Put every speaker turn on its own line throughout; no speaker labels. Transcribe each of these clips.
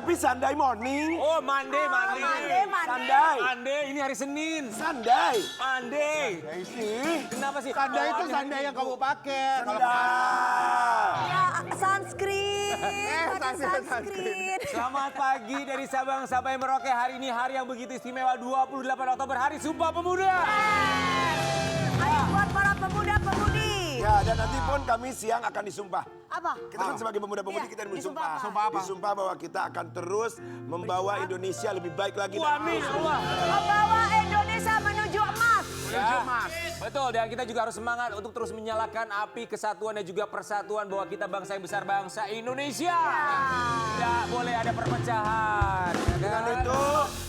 Tapi Sunday morning.
Oh, Monday.
Sunday.
Ini hari Senin.
Sunday.
Monday.
Sih.
Kenapa sih?
Sunday itu
hari
Sunday yang kamu pakai.
Sunday.
Ya, sunscreen. Pakai
sunscreen.
sunscreen.
Selamat pagi dari Sabang sampai Merauke. Hari ini hari yang begitu istimewa, 28 Oktober, Hari Sumpah Pemuda.
Ayo buat para pemuda-pemudi.
Ya, dan nanti pun kami siang akan disumpah.
Apa?
Kita kan sebagai pemuda-pemudi
Iya,
kita
disumpah
disumpah.
apa?
Sumpah apa?
Disumpah bahwa kita akan terus membawa Indonesia lebih baik lagi.
Amin, Allah.
Membawa Indonesia menuju emas.
Ya, betul, dan kita juga harus semangat untuk terus menyalakan api kesatuan dan juga persatuan bahwa kita bangsa yang besar, bangsa Indonesia. Tidak boleh ada perpecahan. Ya
Dengan
kan?
itu,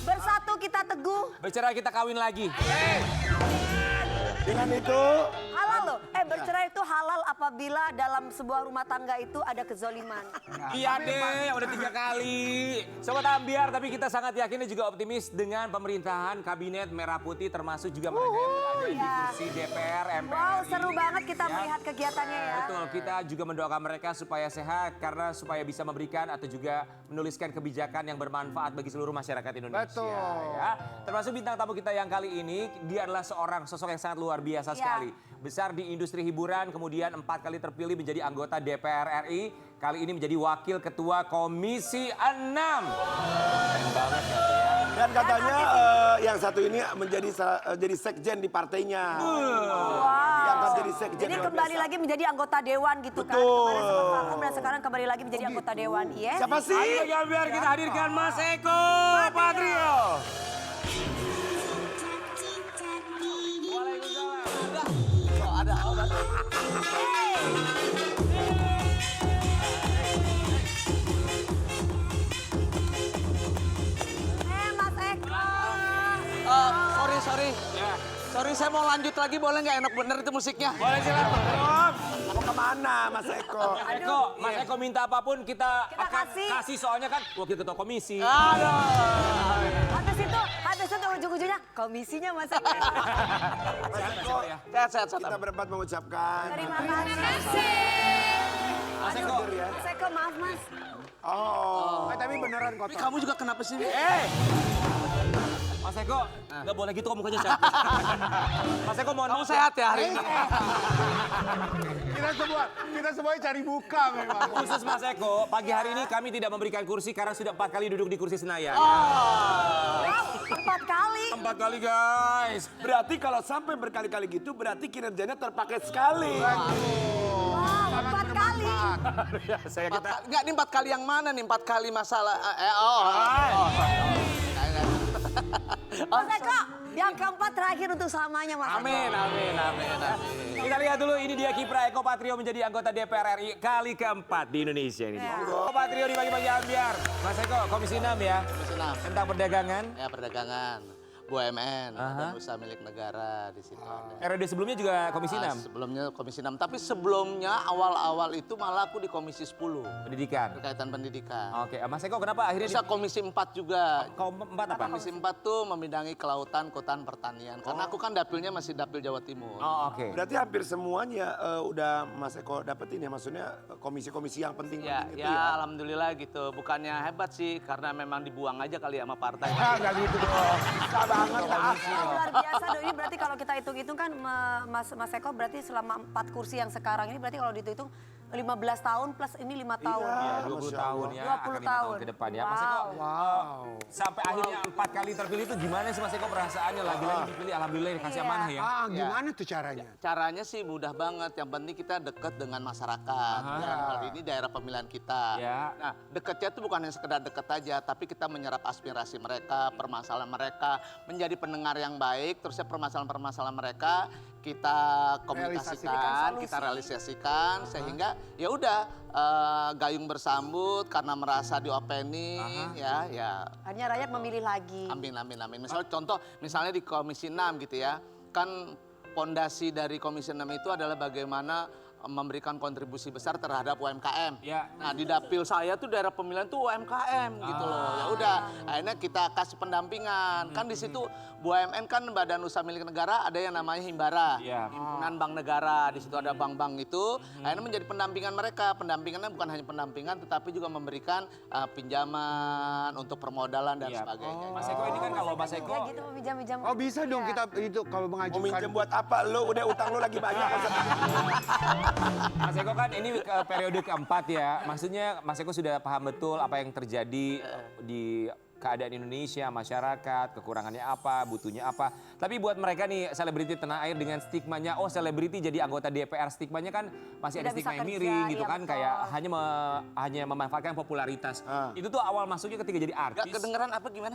Bersatu kita teguh.
Bercerai kita kawin lagi.
dengan itu,
Halal loh. Bercerai itu halal apabila dalam sebuah rumah tangga itu ada kezoliman.
Iya deh, udah 3 kali. Sobat Ambiar, tapi kita sangat yakin dan juga optimis dengan pemerintahan Kabinet Merah Putih termasuk juga mereka yang berada di kursi DPR, MPR.
Wow, seru banget kita
Ya.
melihat kegiatannya ya.
Betul, kita juga mendoakan mereka supaya sehat karena supaya bisa memberikan atau juga menuliskan kebijakan yang bermanfaat bagi seluruh masyarakat Indonesia.
Betul.
Ya. Termasuk bintang tamu kita yang kali ini, dia adalah seorang sosok yang sangat luar biasa
Ya.
sekali. Besar di industri hiburan, kemudian 4 kali terpilih menjadi anggota DPR RI. Kali ini menjadi wakil ketua Komisi 6. Keren banget ya.
dan katanya yang satu ini jadi sekjen di partainya. Yang akan jadi sekjen.
Jadi
luar
kembali
biasa.
lagi menjadi anggota dewan gitu kan.
Betul.
Kemarin sempat vakum dan sekarang kembali lagi menjadi anggota dewan. Yes.
Siapa sih?
Ayo Ambiar, kita hadirkan Mas Eko Patrio.
Mas Eko.
Sorry, saya mau lanjut lagi, boleh nggak? Enak bener itu musiknya.
Boleh silakan.
Mau kemana Mas Eko?
Mas Eko minta apapun kita akan
kasih.
kasih soalnya kan wakil ketua komisi.
Aduh.
Habis itu ujung-ujungnya komisinya Mas Eko.
Mas Eko,
Sehat.
kita berempat mengucapkan.
Terima kasih.
Mas Eko.
Mas Eko maaf Mas.
Oh.
Tapi beneran
Tapi
kotor.
kamu juga kenapa sih?
Mas Eko, nggak boleh gitu kok mukanya capek. Mas Eko mohon
Kamu
maaf
sehat ya hari ini?
Kita semua cari muka memang.
Khusus Mas Eko, pagi hari ini kami tidak memberikan kursi karena sudah 4 kali duduk di kursi Senayan.
Wow, 4 kali.
4 kali guys.
Berarti kalau sampai berkali-kali gitu berarti kinerjanya terpakai sekali.
Wow, 4 kali.
Saya kita
Enggak, ini 4 kali yang mana nih? 4 kali masalah.
Mas Eko, yang keempat terakhir untuk selamanya Mas Eko.
Amin.
Kita lihat dulu, ini dia kiprah Eko Patrio menjadi anggota DPR RI kali keempat di Indonesia ini.
Ya.
Eko Patrio di pagi-pagi Ambiar. Mas Eko, Komisi 6 ya.
Komisi 6.
Tentang perdagangan.
Ya, perdagangan, BUMN, dan usaha milik negara di situ ada.
ROD sebelumnya juga Komisi 6.
Sebelumnya Komisi 6, tapi sebelumnya awal-awal itu malah aku di Komisi 10
Pendidikan.
berkaitan pendidikan.
Oke, Mas Eko kenapa akhirnya
Bisa Komisi 4 juga.
Kompat apa?
Komisi 4 tuh membidangi kelautan, kehutanan, pertanian. Karena aku kan dapilnya masih dapil Jawa Timur.
Oh, oke.
Berarti hampir semuanya udah Mas Eko dapetin ya, maksudnya komisi-komisi yang penting
Ya,
itu
ya,
ya.
alhamdulillah gitu. Bukannya hebat sih, karena memang dibuang aja kali ya sama partai.
Enggak gitu dong. Bisa banget lah.
Luar biasa dong. Ini berarti kalau kita hitung-hitung kan Mas Eko berarti selama 4 kursi yang sekarang ini berarti kalau dihitung 15 tahun plus ini 5 tahun.
Iya.
Ya, 20
Masya
tahun
Allah.
ya,
20
akan 5 tahun
tahun.
ke depan ya. Mas Eko, sampai akhirnya 4 kali terpilih itu gimana sih Mas Eko perasaannya? Lagi-lagi dipilih, alhamdulillah dikasih
Iya.
amanah ya.
Gimana tuh caranya?
Caranya sih mudah banget. Yang penting kita deket dengan masyarakat. Dan kali ini daerah pemilihan kita.
Ya.
Nah, deketnya tuh bukan hanya sekedar deket aja, tapi kita menyerap aspirasi mereka, permasalahan mereka, menjadi pendengar yang baik. Terusnya permasalahan-permasalahan mereka kita komunikasikan, kita realisasikan, sehingga ya udah gayung bersambut karena merasa diopeni, ya.
Akhirnya rakyat memilih lagi.
Amin. Misalnya contoh, misalnya di Komisi 6 gitu ya, kan pondasi dari Komisi 6 itu adalah bagaimana memberikan kontribusi besar terhadap UMKM.
Ya.
Nah di dapil saya tuh daerah pemilihan tuh UMKM gitu loh. Ya udah, akhirnya kita kasih pendampingan. Kan di situ BUMN kan Badan Usaha Milik Negara ada yang namanya Himbara,
Iya.
Himpunan Bank Negara. Di situ ada bank-bank itu. Akhirnya menjadi pendampingan mereka. Pendampingannya bukan hanya pendampingan, tetapi juga memberikan pinjaman untuk permodalan dan
Iya.
sebagainya.
Mas Eko ini kan kalau Mas Eko
Ya gitu pinjam-pinjam.
Oh bisa dong kita itu kalau
Mau
mengajukan.
minjem buat apa? Lu udah utang lu lagi banyak.
Mas Eko kan ini periode keempat ya. Maksudnya Mas Eko sudah paham betul apa yang terjadi di keadaan Indonesia, masyarakat, kekurangannya apa, butuhnya apa. Tapi buat mereka nih selebriti tanah air dengan stigmanya, oh selebriti jadi anggota DPR, stigmanya kan masih ada
Tidak bisa
stigma yang
kerja,
miring gitu
iya
kan.
betul.
Kayak hanya memanfaatkan popularitas. Itu tuh awal masuknya ketika jadi
Gak
artis.
kedengeran apa gimana?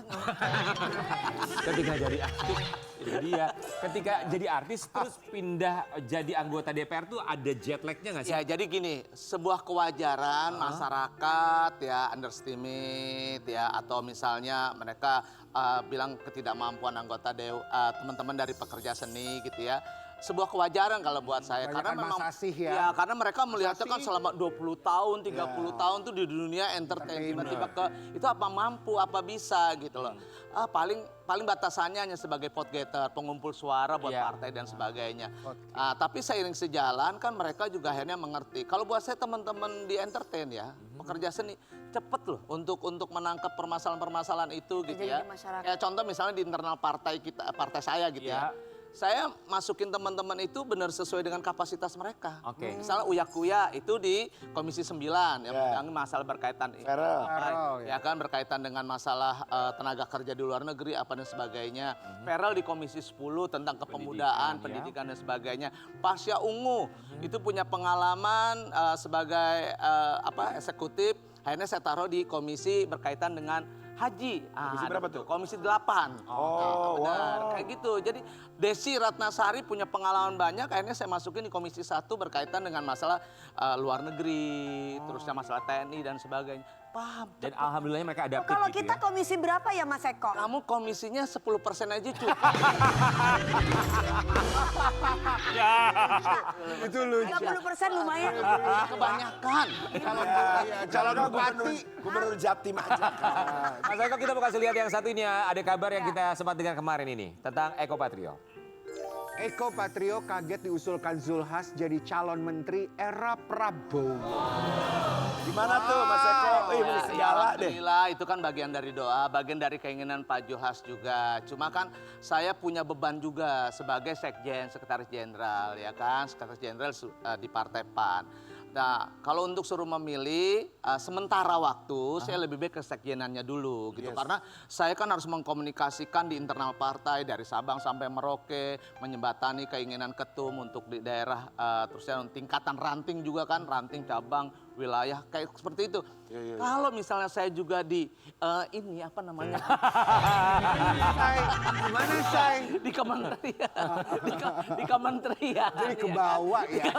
Ketika jadi artis, itu dia. Ketika jadi artis terus pindah jadi anggota DPR tuh ada jet lag-nya nggak sih?
Ya jadi gini, sebuah kewajaran masyarakat ya underestimate ya atau misalnya mereka bilang ketidakmampuan anggota teman-teman dari pekerja seni gitu ya. Sebuah kewajaran kalau buat saya karena
Kebanyakan
memang
masasih ya.
karena mereka melihatnya kan selama 20 tahun, 30 tahun tuh di dunia entertain tiba-tiba ke itu apa mampu, apa bisa gitu loh. Paling batasannya hanya sebagai vote getter, pengumpul suara buat
Iya.
partai dan sebagainya. Tapi seiring sejalan kan mereka juga akhirnya mengerti. Kalau buat saya teman-teman di entertain ya, pekerja seni cepet loh untuk
Iya.
menangkap permasalahan-permasalahan itu gitu
Jadi
ya.
di masyarakat.
Kayak contoh misalnya di internal partai kita, partai saya gitu
Iya.
ya. Saya masukin teman-teman itu benar sesuai dengan kapasitas mereka.
Oke.
Misalnya Uya Kuya itu di Komisi 9 yang megang masalah berkaitan
Farel.
ya kan berkaitan dengan masalah tenaga kerja di luar negeri apa dan sebagainya. Farel di Komisi 10 tentang kepemudaan, pendidikan dan sebagainya. Pasya Ungu itu punya pengalaman sebagai eksekutif. Akhirnya saya taruh di komisi berkaitan dengan haji.
Komisi berapa tuh?
Komisi 8.
Oh,
Benar, kayak gitu. Jadi Desi Ratnasari punya pengalaman banyak, akhirnya saya masukin di Komisi 1 berkaitan dengan masalah luar negeri, terusnya masalah TNI dan sebagainya. Paham.
Dan alhamdulillahnya mereka adaptif
Kalau
gitu
kita
ya.
komisi berapa ya Mas Eko?
Kamu komisinya 10% aja cukup.
Itu lucu.
30% lumayan.
Kebanyakan.
Calon bupati.
Gubernur Jatim aja.
Mas Eko kita mau kasih lihat yang satu ini ya. Ada kabar yang kita sempat dengar kemarin ini tentang Eko Patrio.
Eko Patrio kaget diusulkan Zulhas jadi calon menteri era Prabowo.
Gimana tuh Mas Eko? Ini segala deh.
Alhamdulillah itu kan bagian dari doa, bagian dari keinginan Pak Zulhas juga. Cuma kan saya punya beban juga sebagai sekjen, sekretaris jenderal ya kan, sekretaris jenderal di Partai PAN. Nah, kalau untuk suruh memilih sementara waktu saya lebih baik ke sekjenannya dulu gitu. Karena saya kan harus mengkomunikasikan di internal partai dari Sabang sampai Merauke, menjembatani keinginan ketum untuk di daerah terusnya tingkatan ranting juga kan, ranting cabang wilayah kayak seperti itu. Kalau misalnya saya juga di ini apa namanya?
Gimana say?
Di kementerian. Di kementerian.
Jadi ke bawah ya.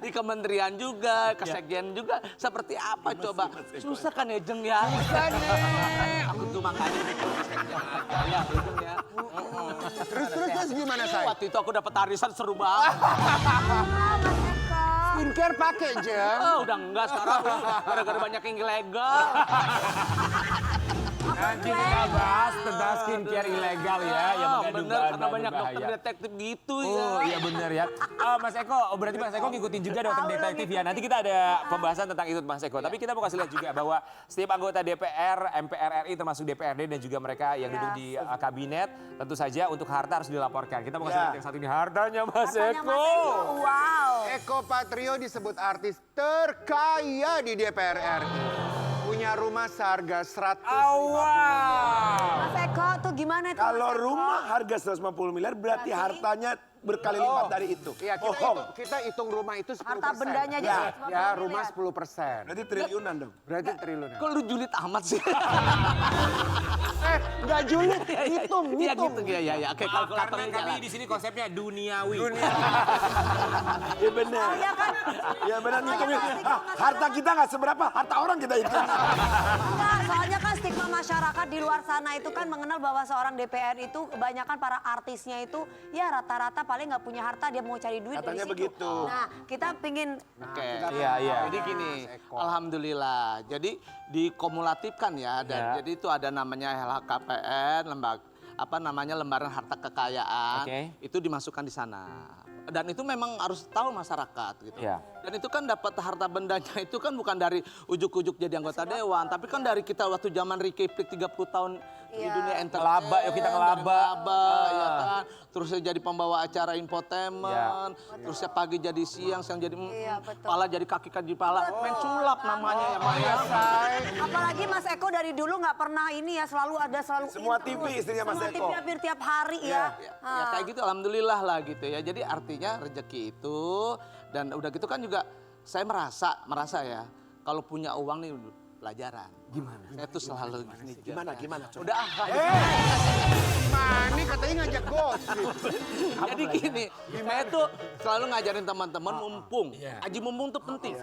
Di kementerian juga, ke sekjen juga. Seperti apa coba? Susah kan ya Jeng ya? Susah nih. Aku tuh makanya di sekjen aja ya Jeng ya.
Terus gimana say?
Waktu itu aku dapat arisan seru banget.
Skincare pakai Jeng.
Oh, udah enggak sekarang. Gara-gara banyak yang ilegal.
Nanti kita bahas tentang skincare ilegal ya yang mengandung
Bener, karena
bahan-bahan
banyak dokter
berbahaya.
detektif gitu ya.
Oh iya benar ya. Mas Eko, berarti Mas Eko ngikutin juga dokter detektif ya. Nanti kita ada pembahasan tentang itu Mas Eko. Tapi kita mau kasih lihat juga bahwa setiap anggota DPR, MPR RI termasuk DPRD dan juga mereka yang duduk di kabinet tentu saja untuk harta harus dilaporkan. Kita mau kasih lihat yang satu ini hartanya Mas
Hartanya
Eko.
Mas Eko. Wow.
Eko Patrio disebut artis terkaya di DPR RI. Punya rumah seharga 150 miliar.
Mas Eko tuh gimana tuh?
Kalau
Mas Eko?
rumah harga 150 miliar berarti hartanya berkali lipat dari itu.
Iya, kita hitung rumah itu 10%.
Harta bendanya aja
Ya,
150
ya
miliar.
rumah 10%.
Berarti triliunan dong.
Berarti triliunan.
Kok lu julid amat sih?
Enggak julid, hitung.
Iya gitu ya. Oke,
Karena
kalkulatornya
kami
jalan.
di sini konsepnya duniawi.
Iya benar.
Soalnya kan
Iya benar ngitungin. Harta kita nggak seberapa, harta orang kita hitung.
enggak, soalnya kan stigma masyarakat di luar sana itu kan mengenal bahwa seorang DPR itu kebanyakan para artisnya itu ya rata-rata paling nggak punya harta, dia mau cari duit
Katanya
dari situ.
begitu.
Nah, kita pingin
Oke.
Iya.
Jadi gini, alhamdulillah. Jadi dikumulatifkan ya, dan
Ya.
jadi itu ada namanya LHKPN, lembaran harta kekayaan,
Oke.
itu dimasukkan di sana. Dan itu memang harus tahu masyarakat gitu.
Ya.
Dan itu kan dapat harta bendanya itu kan bukan dari ujuk-ujuk jadi anggota dewan, tapi kan dari kita waktu zaman Ricky Flick 30 tahun di
Iya.
dunia entertain.
Ngelaba, yuk kita ngelaba.
Ya kan. Terus saya jadi pembawa acara infotainment, terus saya pagi jadi siang jadi
Iya, betul.
kepala jadi kaki kepala, main sulap namanya ya Maya.
apalagi Mas Eko dari dulu nggak pernah ini ya, selalu
Semua TV istrinya Mas
Semua
Eko.
TV hampir tiap hari ya.
Ya kayak gitu alhamdulillah lah gitu ya. Jadi artinya rezeki itu dan udah gitu kan juga saya merasa ya kalau punya uang nih pelajaran. Gimana? Saya tuh selalu gini.
Gimana? Coba.
Udah
Mani katanya ngajak gosip.
Jadi gini, saya tuh selalu ngajarin teman-teman mumpung. Aji mumpung tuh penting.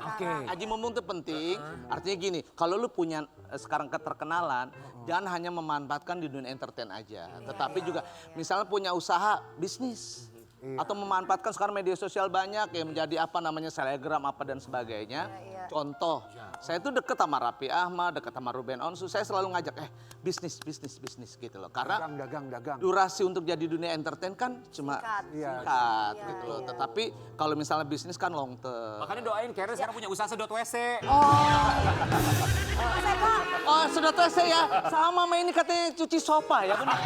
Aji mumpung tuh penting. Artinya gini, kalau lu punya sekarang keterkenalan, jangan hanya memanfaatkan di dunia entertain aja, tetapi juga misalnya punya usaha bisnis. Atau memanfaatkan sekarang media sosial banyak ya menjadi apa namanya selebgram apa dan sebagainya. Contoh, saya tuh deket sama Raffi Ahmad, deket sama Ruben Onsu, saya selalu ngajak bisnis gitu loh. Karena
Dagang.
durasi untuk jadi dunia entertain kan cuma singkat gitu loh. Tetapi kalau misalnya bisnis kan long term.
Makanya doain Karen sekarang punya usaha sedot WC.
Mas Eko,
Oh, sudah selesai ya. Sama ini katanya cuci sofa ya. Benar.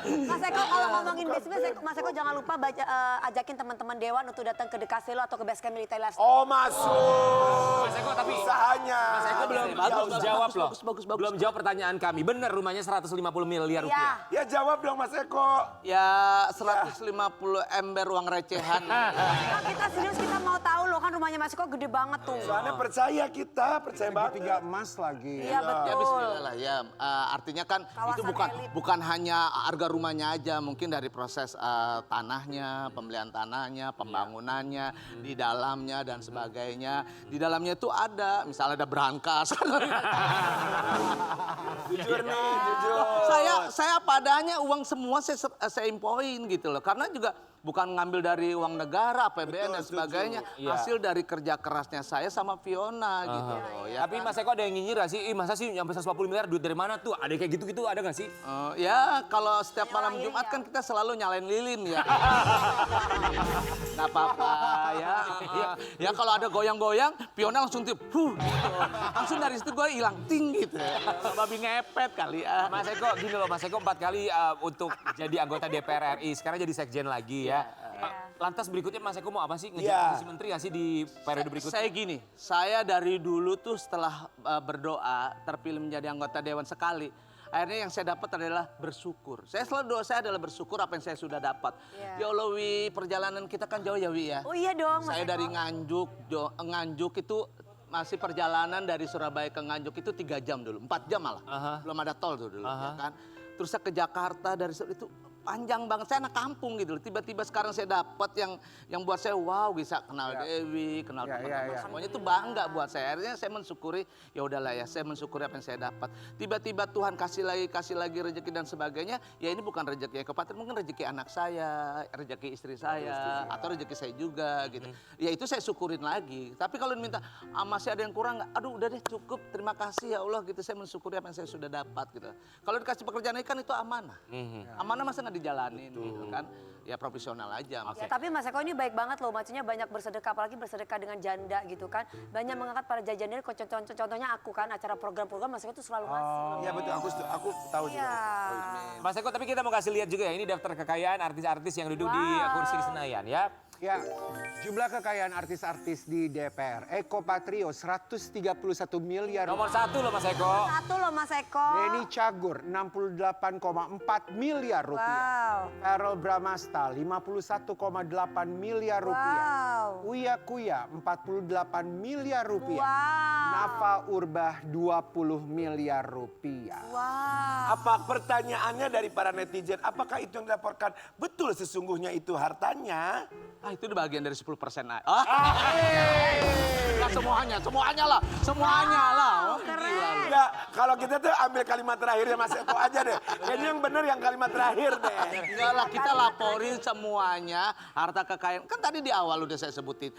Mas Eko kalau ngomongin bisnis, Mas Eko jangan lupa ajakin teman-teman Dewan untuk datang ke Dekaselo atau ke Basecamp Military Lifestyle.
Oh, masuk.
Mas Eko tapi
Usahanya.
Mas Eko belum jawab loh.
bagus.
Belum jawab pertanyaan kami. Bener rumahnya 150 miliar rupiah.
Ya jawab dong Mas Eko.
Ya 150 ember uang recehan.
Nah, kita serius, kita mau tahu loh kan rumahnya Mas Eko gede banget tuh.
Soalnya percaya banget.
Tiga emas lagi.
Iya betul.
Ya bismillah lah ya. Artinya kan itu
Kawasan elit.
bukan hanya harga rumahnya aja, mungkin dari proses tanahnya, pembelian tanahnya, pembangunannya, di dalamnya dan sebagainya. Di dalamnya itu ada, misalnya ada brankas.
Jujur nih, jujur.
Saya padanya uang semua saya impoin gitu loh. Karena juga bukan ngambil dari uang negara, APBN dan sebagainya.
Iya.
Hasil dari kerja kerasnya saya sama Fiona gitu loh. Ya
Tapi Mas Eko ada yang nyinyir gak sih? Ih masa sih nyampe 150 miliar duit dari mana tuh? Ada yang kayak gitu-gitu ada gak sih?
Ya kalau setiap malam Jumat kan kita selalu nyalain lilin ya. Gak apa-apa ya. Ya kalau ada goyang-goyang, Fiona langsung tiup, gitu. Langsung dari situ gue hilang ting gitu. Babi ngepet kali ya.
Mas Eko gini loh, Mas Eko 4 kali untuk jadi anggota DPR RI, sekarang jadi sekjen lagi ya. Lantas berikutnya Mas Eko mau apa sih? Ngejar posisi menteri gak sih di periode berikutnya?
Saya gini, saya dari dulu tuh setelah berdoa terpilih menjadi anggota dewan sekali. Akhirnya yang saya dapat adalah bersyukur. Saya selalu doa saya adalah bersyukur apa yang saya sudah dapat. Ya Allah Wi, perjalanan kita kan jauh ya Wi ya.
Oh iya dong Mas
Saya
Eko.
dari Nganjuk itu masih perjalanan dari Surabaya ke Nganjuk itu 3 jam dulu, 4 jam malah. Belum ada tol tuh dulu ya kan. Terus saya ke Jakarta dari itu panjang banget. Saya anak kampung gitu loh. Tiba-tiba sekarang saya dapat yang buat saya wow, bisa kenal Dewi, kenal teman-teman semuanya itu bangga buat saya. Akhirnya saya mensyukuri, ya udahlah ya, saya mensyukuri apa yang saya dapat. Tiba-tiba Tuhan kasih lagi rezeki dan sebagainya. Ya ini bukan rezeki Eko Patrio, mungkin rezeki anak saya, rezeki istri saya, atau rezeki saya juga gitu. Ya itu saya syukurin lagi. Tapi kalau minta masih ada yang kurang nggak? Aduh udah deh cukup, terima kasih ya Allah gitu. Saya mensyukuri apa yang saya sudah dapat gitu. Kalau dikasih pekerjaan kan itu amanah. Amanah masa nggak dijalanin gitu kan. Ya profesional aja.
Ya, tapi Mas Eko ini baik banget loh, maksudnya banyak bersedekah, apalagi bersedekah dengan janda gitu kan. Banyak mengangkat para jajan, contohnya aku kan, acara program-program Mas Eko tuh selalu ngasih.
Iya betul, aku tahu juga.
Iya.
Mas Eko tapi kita mau kasih lihat juga ya, ini daftar kekayaan artis-artis yang duduk di kursi di Senayan ya.
Ya, jumlah kekayaan artis-artis di DPR. Eko Patrio 131 miliar.
Nomor 1 loh Mas Eko.
Satu loh Mas Eko.
Denny Cagur 68,4 miliar rupiah.
Wow.
Errol Bramasta 51,8 miliar rupiah.
Wow.
Uya Kuya 48 miliar rupiah.
Wow.
Nafa Urbah 20 miliar rupiah.
Wow.
Apa pertanyaannya dari para netizen, apakah itu yang dilaporkan betul sesungguhnya itu hartanya?
itu bagian dari 10% aja. Nggak semuanya lah. Oh, gila.
Enggak, kalau kita tuh ambil kalimat terakhirnya Mas Eko aja deh. Kayaknya yang bener yang kalimat terakhir deh.
Enggak lah, kita laporin semuanya harta kekayaan. Kan tadi di awal udah saya sebutin,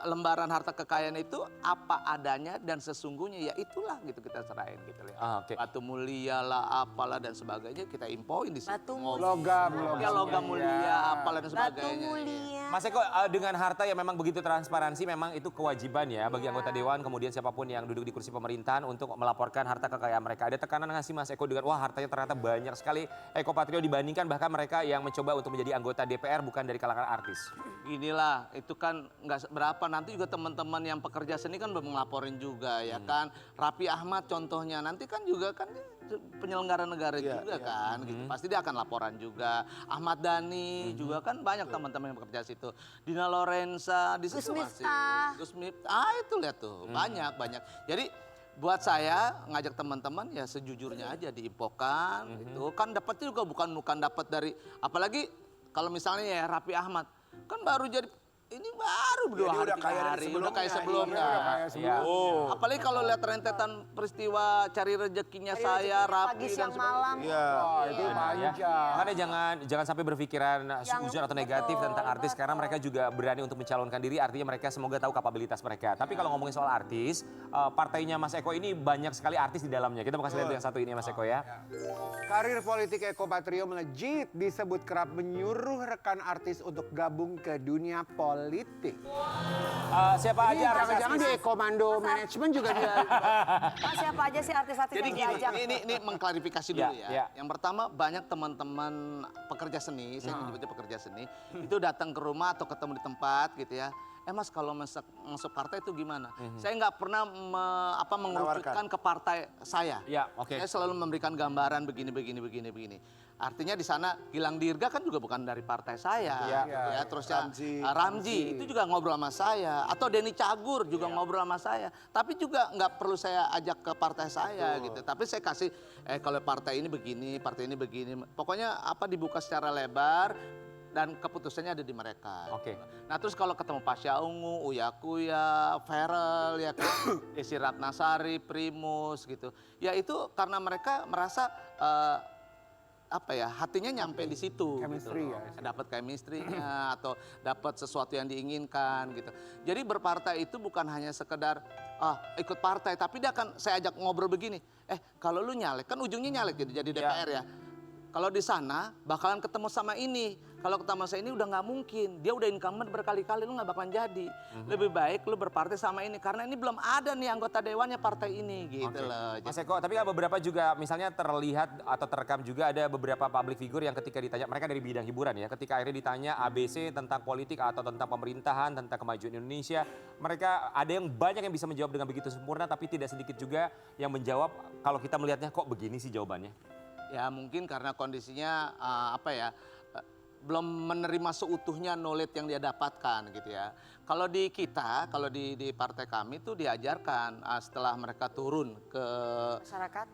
lembaran harta kekayaan itu apa adanya dan sesungguhnya ya itulah gitu kita serahin gitu ya.
Oke.
Batu mulia lah, apalah dan sebagainya kita infoin di situ.
Batu
Logam.
Ya logam mulia, apalah dan
Batu
sebagainya.
mulia.
Mas Eko, dengan harta yang memang begitu transparansi, memang itu kewajiban ya bagi anggota dewan, kemudian siapapun yang duduk di kursi pemerintahan untuk melaporkan harta kekayaan mereka. Ada tekanan nggak sih Mas Eko dengan wah hartanya ternyata banyak sekali Eko Patrio dibandingkan bahkan mereka yang mencoba untuk menjadi anggota DPR bukan dari kalangan artis?
Inilah, itu kan nggak berapa, nanti juga teman-teman yang pekerja seni kan belum ngelaporin juga ya kan. Raffi Ahmad contohnya, nanti kan juga kan dia penyelenggara negara juga kan gitu. Pasti dia akan laporan juga. Ahmad Dhani juga kan banyak teman-teman yang bekerja situ. Dina Lorenza di situ masih. Gus Miftah, itu lihat tuh banyak. Jadi buat saya ngajak teman-teman ya sejujurnya aja diinfokan itu kan dapatnya juga bukan dapat dari, apalagi kalau misalnya ya Raffi Ahmad kan baru jadi ini baru 2 hari,
udah
3
kaya dari
hari, udah
sebelumnya.
kayak sebelumnya. Apalagi kalau lihat rentetan peristiwa cari rezekinya saya, Raffi
Pagi
dan
siang
sebagainya.
malam.
Iya.
Itu
Ya.
panjang.
Makanya jangan sampai berpikiran suzon atau negatif
betul,
tentang artis karena mereka juga berani untuk mencalonkan diri, artinya mereka semoga tahu kapabilitas mereka. Tapi kalau ngomongin soal artis, partainya Mas Eko ini banyak sekali artis di dalamnya. Kita mau kasih lihat yang satu ini Mas Eko ya.
Karir politik Eko Patrio melejit, disebut kerap menyuruh rekan artis untuk gabung ke dunia politik.
Siapa aja artis?
Jangan-jangan di Ekomando Management juga dia.
Mas, siapa aja sih artis-artis
Jadi
yang
gini,
diajak?
ini mengklarifikasi dulu
Ya,
ya.
ya.
Yang pertama banyak teman-teman pekerja seni, saya menyebutnya pekerja seni, itu datang ke rumah atau ketemu di tempat gitu ya. Mas kalau masuk partai itu gimana? Saya nggak pernah mengerucutkan ke partai saya.
Ya, oke.
Saya selalu memberikan gambaran begini. Artinya di sana Gilang Dirga kan juga bukan dari partai saya.
Ya.
Gitu ya. Terus ya
Ramzi.
Ramzi itu juga ngobrol sama saya. Atau Denny Cagur juga ngobrol sama saya. Tapi juga nggak perlu saya ajak ke partai saya gitu. Tapi saya kasih, kalau partai ini begini, partai ini begini. Pokoknya dibuka secara lebar. Dan keputusannya ada di mereka.
Oke.
Nah terus kalau ketemu Pasha Ungu, Uya Kuya, Ferel, ya kan, Desi Ratnasari, Primus gitu. Ya itu karena mereka merasa hatinya nyampe di situ.
Chemistry
gitu.
ya.
Dapat chemistry-nya atau dapat sesuatu yang diinginkan gitu. Jadi berpartai itu bukan hanya sekedar ikut partai, tapi dia akan saya ajak ngobrol begini. Kalau lu nyalek, kan ujungnya nyalek gitu jadi DPR ya. Kalau di sana bakalan ketemu sama ini. Kalau ketemu sama ini udah nggak mungkin. Dia udah incumbent berkali-kali, lu nggak bakalan jadi. Lebih baik lu berpartai sama ini. Karena ini belum ada nih anggota dewannya partai ini gitu loh.
Mas Eko, tapi beberapa juga misalnya terlihat atau terekam juga ada beberapa public figure yang ketika ditanya, mereka dari bidang hiburan ya, ketika akhirnya ditanya ABC tentang politik atau tentang pemerintahan, tentang kemajuan Indonesia, mereka ada yang banyak yang bisa menjawab dengan begitu sempurna, tapi tidak sedikit juga yang menjawab kalau kita melihatnya kok begini sih jawabannya.
Ya mungkin karena kondisinya belum menerima seutuhnya knowledge yang dia dapatkan gitu ya. Kalau di kita, kalau di partai kami tuh diajarkan setelah mereka turun ke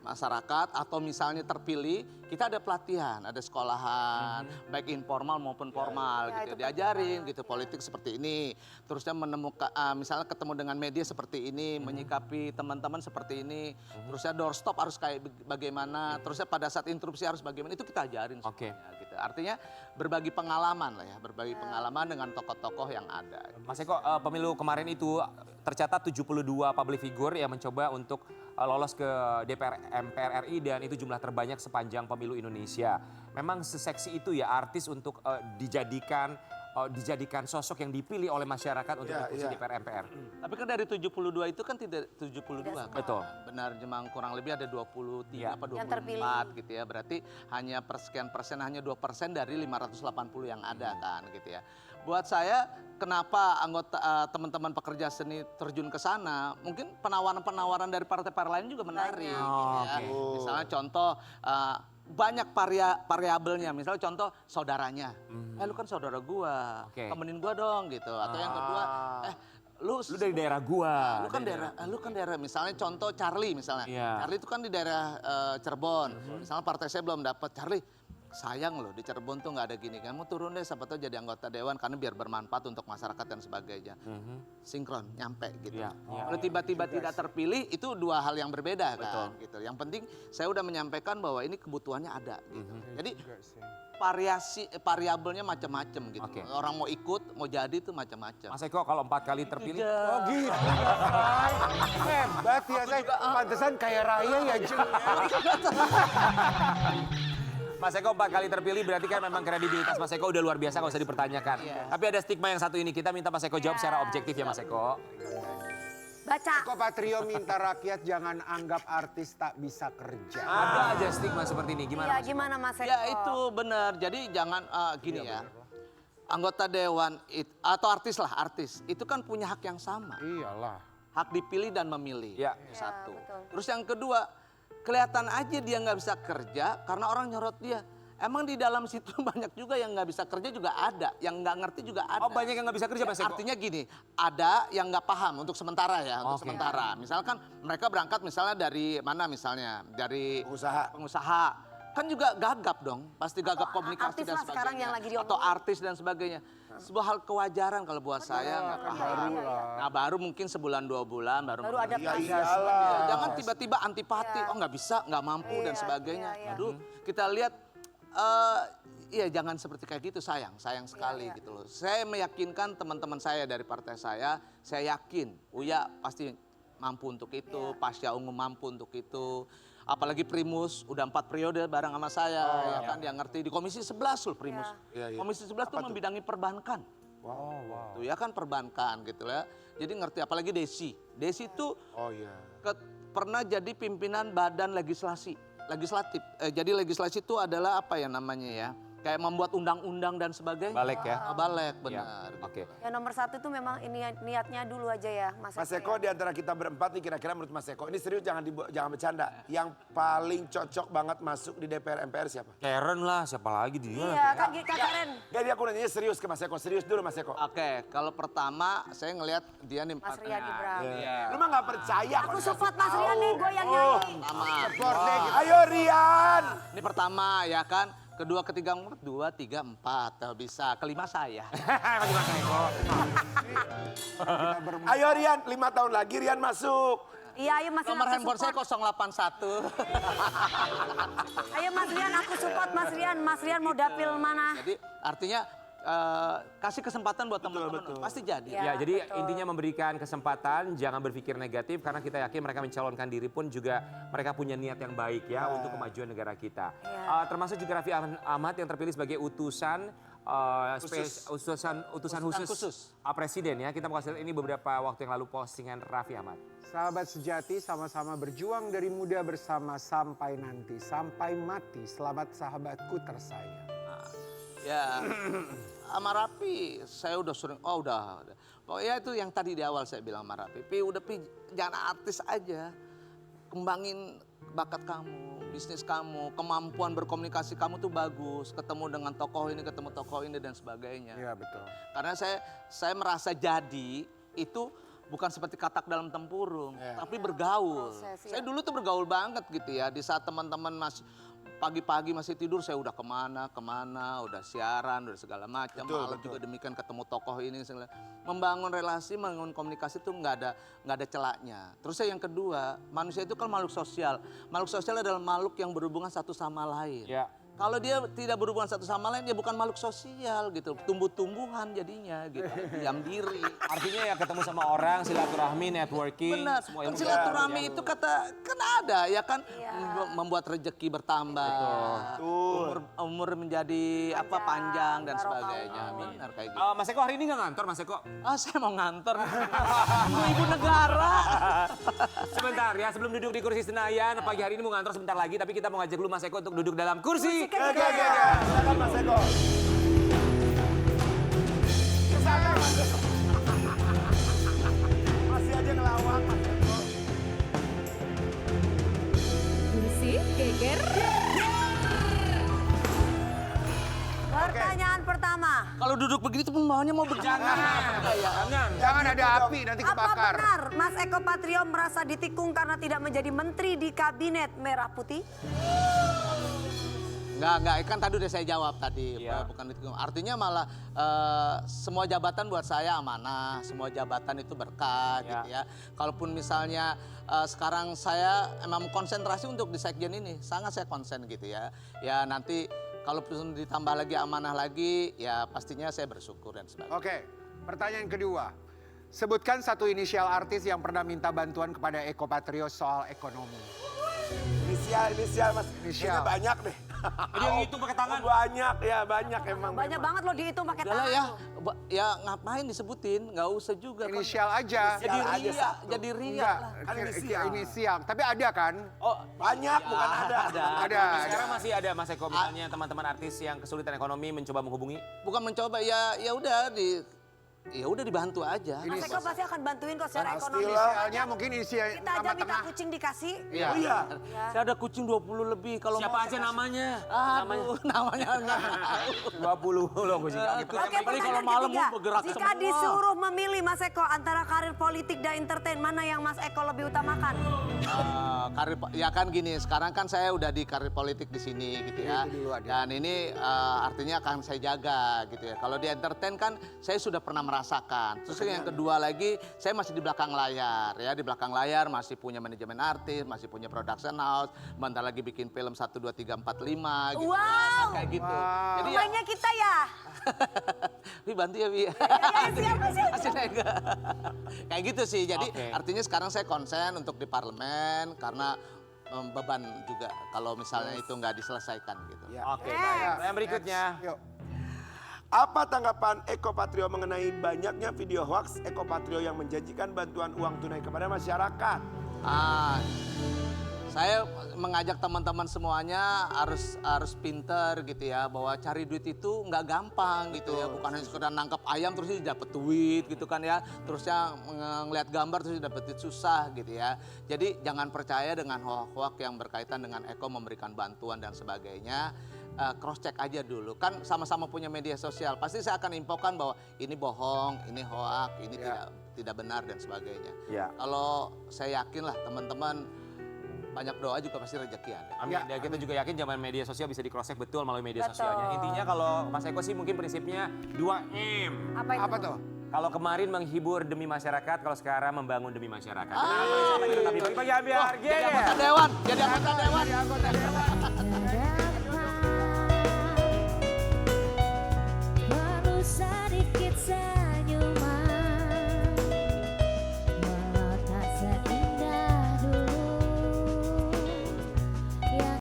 masyarakat atau misalnya terpilih, kita ada pelatihan, ada sekolahan, baik informal maupun formal gitu. Diajarin gitu politik seperti ini. Terusnya menemukan misalnya ketemu dengan media seperti ini, menyikapi teman-teman seperti ini. Terusnya doorstop harus kayak bagaimana, terusnya pada saat interupsi harus bagaimana, itu kita ajarin semuanya gitu. Artinya berbagi pengalaman lah ya, berbagi pengalaman dengan tokoh-tokoh yang ada.
Mas Eko, pemilu kemarin itu tercatat 72 public figure yang mencoba untuk lolos ke DPR MPR RI dan itu jumlah terbanyak sepanjang pemilu Indonesia. Memang seseksi itu ya artis untuk dijadikan sosok yang dipilih oleh masyarakat untuk kursi DPR MPR.
Tapi kan dari 72 itu kan tidak 72 kan.
Betul.
Benar, memang kurang lebih ada 23 apa 24 gitu ya. Berarti hanya persekian persen, hanya 2% dari 580 yang ada kan gitu ya. Buat saya kenapa anggota teman-teman pekerja seni terjun ke sana, mungkin penawaran-penawaran dari partai-partai lain juga menarik gitu ya. Misalnya contoh banyak variabelnya, misalnya contoh saudaranya, lu kan saudara gua, temenin gua dong gitu. Atau yang kedua, lu
dari daerah gua.
Lu kan daerah, misalnya contoh Charlie misalnya. Charlie itu kan di daerah Cirebon. Misalnya partai saya belum dapat, Charlie sayang loh di Cirebon tuh nggak ada gini. Kamu turun deh, siapa tahu jadi anggota dewan karena biar bermanfaat untuk masyarakat dan sebagainya. Sinkron, nyampe gitu.
Iya, iya.
Kalau tiba-tiba tidak terpilih itu dua hal yang berbeda kan. Gitu. Yang penting saya udah menyampaikan bahwa ini kebutuhannya ada. Gitu. Jadi variabelnya macam-macam gitu.
Oke.
Orang mau ikut, mau jadi itu macam-macam.
Mas Eko kalau 4 kali terpilih,
Oh gitu ya, Say. Hebat ya, Say. Pantesan kaya raya ya, Jeng.
Mas Eko 4 kali terpilih berarti kan memang kredibilitas Mas Eko udah luar biasa, nggak usah dipertanyakan. Tapi ada stigma yang satu ini, kita minta Mas Eko jawab secara objektif ya Mas Eko.
Baca.
Kok Patrio minta rakyat jangan anggap artis tak bisa kerja.
Ada aja stigma seperti ini, gimana
Iya,
Mas Eko?
gimana Mas Eko?
Ya itu benar. Jadi jangan gini ya. Anggota dewan atau artis lah, artis itu kan punya hak yang sama.
Iyalah.
Hak dipilih dan memilih.
Ya.
Satu.
betul.
Terus yang kedua, kelihatan aja dia nggak bisa kerja karena orang nyorot dia. Emang di dalam situ banyak juga yang nggak bisa kerja juga ada, yang nggak ngerti juga ada.
Oh banyak yang nggak bisa kerja Mas Eko?
Artinya gini, ada yang nggak paham untuk sementara ya, untuk
Oke.
sementara. Misalkan mereka berangkat misalnya dari mana misalnya, dari pengusaha. Kan juga gagap dong, pasti gagap komunikasi
artis
dan
lah
sebagainya.
sekarang yang lagi diomongin.
Atau artis dan sebagainya. Sebuah hal kewajaran kalau buat saya nggak paham. Nah baru mungkin sebulan 2 bulan baru
ada
mengerti.
proses.
Ya, jangan tiba-tiba antipati, oh nggak bisa, nggak mampu dan sebagainya. Aduh, kita lihat, iya jangan seperti kayak gitu, sayang sekali gitu loh. Saya meyakinkan teman-teman saya dari partai saya yakin Uya pasti mampu untuk itu, Pasya Ungu mampu untuk itu. Apalagi Primus, udah 4 periode bareng sama saya, ya kan dia ngerti. Di Komisi 11 loh Primus. Komisi 11 tuh membidangi perbankan. Tuh ya kan perbankan gitu ya. Jadi ngerti, apalagi Desi. Desi tuh pernah jadi pimpinan badan legislatif. Jadi legislasi itu adalah apa ya namanya ya? Kayak membuat undang-undang dan sebagainya.
Balik ya?
Balik, benar.
Oke.
Yang nomor 1 tuh memang ini niatnya dulu aja ya Mas
Mas Eko di antara kita berempat nih kira-kira menurut Mas Eko, ini serius jangan bercanda. Yang paling cocok banget masuk di DPR MPR siapa?
Karen lah, siapa lagi dia?
Iya kan Kak Karen.
Jadi aku nanya serius ke Mas Eko, serius dulu Mas Eko.
Oke, kalau pertama saya ngelihat dia nih
Mas Rian Gibran.
Lu mah gak percaya.
Aku support Mas Rian nih, gue yang nyanyi.
Pertama.
Ayo Rian.
Ini pertama ya kan. Kedua, ketiga, 2, 3, 4 bisa. Kelima saya.
Masih Mas Eko.
Ayo Rian, 5 tahun lagi Rian masuk.
Iya, ayo Mas Rian
Nomor
aku
handphone saya
support.
081.
Ayo Mas Rian aku support Mas Rian. Mas Rian mau dapil mana?
Jadi artinya kasih kesempatan buat teman-teman. Pasti jadi.
Ya, jadi
betul.
intinya memberikan kesempatan, jangan berpikir negatif karena kita yakin mereka mencalonkan diri pun juga mereka punya niat yang baik ya untuk kemajuan negara kita. Termasuk juga Raffi Ahmad yang terpilih sebagai utusan khusus Presiden ya. Kita mau kasih lihat ini beberapa waktu yang lalu postingan Raffi Ahmad.
Sahabat sejati sama-sama berjuang dari muda bersama sampai nanti. Sampai mati, selamat sahabatku tersayang.
Ya, sama Raffi saya udah sering, udah. Pokoknya itu yang tadi di awal saya bilang sama Raffi, Pi, jangan artis aja. Kembangin bakat kamu, bisnis kamu, kemampuan berkomunikasi kamu tuh bagus. Ketemu dengan tokoh ini, ketemu tokoh ini dan sebagainya.
Iya betul.
Karena saya merasa jadi itu bukan seperti katak dalam tempurung, tapi bergaul.
Proses,
Saya dulu tuh bergaul banget gitu ya, di saat teman-teman masih pagi-pagi masih tidur saya udah kemana, udah siaran, udah segala macam. Malam juga demikian ketemu tokoh ini. Membangun relasi, membangun komunikasi itu nggak ada celaknya. Terus yang kedua, manusia itu kan makhluk sosial. Makhluk sosial adalah makhluk yang berhubungan satu sama lain.
Ya.
Kalau dia tidak berhubungan satu sama lain, dia bukan makhluk sosial gitu. Tumbuh-tumbuhan jadinya gitu, diam diri.
Artinya ya ketemu sama orang, silaturahmi, networking.
Benar,
semua
kan
ilmu
silaturahmi itu kan ada ya kan membuat rezeki bertambah, umur menjadi panjang dan sebagainya. Benar kayak gitu.
Mas Eko hari ini nggak ngantor Mas Eko?
Saya mau ngantor, ibu negara.
Sebentar ya, sebelum duduk di kursi Senayan, pagi hari ini mau ngantor sebentar lagi. Tapi kita mau ngajak dulu Mas Eko untuk duduk dalam kursi.
Silakan Mas Eko. Silakan Mas Eko. Masih aja ngelawak Mas Eko.
Kursi geger.
Pertanyaan pertama.
Kalau duduk begitu pembawanya mau berjalan.
Jangan ada api, nanti
Apa
kebakar.
benar Mas Eko Patrio merasa ditikung karena tidak menjadi menteri di kabinet Merah Putih?
Enggak, kan tadi udah saya jawab tadi,
Iya.
bukan itu. Artinya malah semua jabatan buat saya amanah, semua jabatan itu berkah
Iya.
gitu ya. Kalaupun misalnya sekarang saya emang konsentrasi untuk di sekjen ini, sangat saya konsen gitu ya. Ya nanti kalaupun ditambah lagi amanah lagi, ya pastinya saya bersyukur dan sebagainya.
Oke, pertanyaan kedua. Sebutkan satu inisial artis yang pernah minta bantuan kepada Eko Patrio soal ekonomi.
Inisial Mas.
Inisial.
Kayaknya banyak deh.
Dia ngitung pakai tangan.
Banyak ya, banyak emang.
Banyak banget loh dihitung pakai
Udah lah
tangan.
ya,
tuh.
ya ngapain disebutin, nggak usah juga. kan.
Inisial aja.
Jadi
Inisial aja
ria,
satu.
jadi ria.
Enggak,
Kan inisial.
inisial. Tapi ada kan?
Oh,
Banyak, bukan ada.
Ada.
Sekarang masih ada Mas Eko misalnya teman-teman artis yang kesulitan ekonomi mencoba menghubungi.
bukan mencoba ya udah dibantu aja.
Mas Eko pasti akan bantuin kok secara ekonomi.
Inisialnya mungkin inisial
Kita aja
nama
minta
tengah.
kucing dikasih.
Iya.
Oh iya.
Saya ada kucing 20 lebih kalau
Siapa
mau
aja
saya kasih.
namanya?
Aduh, namanya enggak tahu.
20 loh kucing gitu.
Oke,
Apalagi
pertanyaan
kalau malam
ketiga.
bergerak
Jika
semua.
disuruh memilih Mas Eko antara karir politik dan entertain, mana yang Mas Eko lebih utamakan?
Ya kan gini, sekarang kan saya udah di karir politik di sini gitu ya.
Itu dulu ada.
Dan ini artinya akan saya jaga gitu ya. Kalau di entertain kan saya sudah pernah merasakan. Terus yang kedua lagi, saya masih di belakang layar ya. Di belakang layar masih punya manajemen artis, masih punya production house, bentar lagi bikin film 1 2 3 4 5 gitu.
Wow.
Kan kayak gitu. Jadi ya,
Pemainnya kita ya?
Wi bantu ya Wi.
siapa sih?
Masih nega. Kayak gitu sih. Jadi
Oke.
artinya sekarang saya konsen untuk di parlemen karena beban juga kalau misalnya itu nggak diselesaikan gitu.
Ya.
Oke, baik. Pertanyaan berikutnya.
Yuk.
Apa tanggapan Eko Patrio mengenai banyaknya video hoax Eko Patrio yang menjanjikan bantuan uang tunai kepada masyarakat?
Saya mengajak teman-teman semuanya harus pinter gitu ya, bahwa cari duit itu nggak gampang gitu ya, bukan hanya sekedar nangkap ayam terus dapat duit gitu kan ya, terusnya ngeliat gambar terus dapat duit, susah gitu ya. Jadi jangan percaya dengan hoax-hoax yang berkaitan dengan Eko memberikan bantuan dan sebagainya. Cross check aja dulu, kan sama-sama punya media sosial, pasti saya akan infokan bahwa ini bohong, ini hoax, ini tidak benar dan sebagainya.
Ya.
Kalau saya yakin lah teman-teman banyak doa juga pasti rezeki ada.
Amin. Dan kita juga yakin zaman media sosial bisa di cross check betul melalui media
Betul.
sosialnya. Intinya kalau Mas Eko sih mungkin prinsipnya 2M.
Apa itu?
Apa tuh?
Kalau kemarin menghibur demi masyarakat, kalau sekarang membangun demi masyarakat. Tapi bagi biar
Jadi anggota dewan, jadi anggota dewan.
Perlu sedikit saja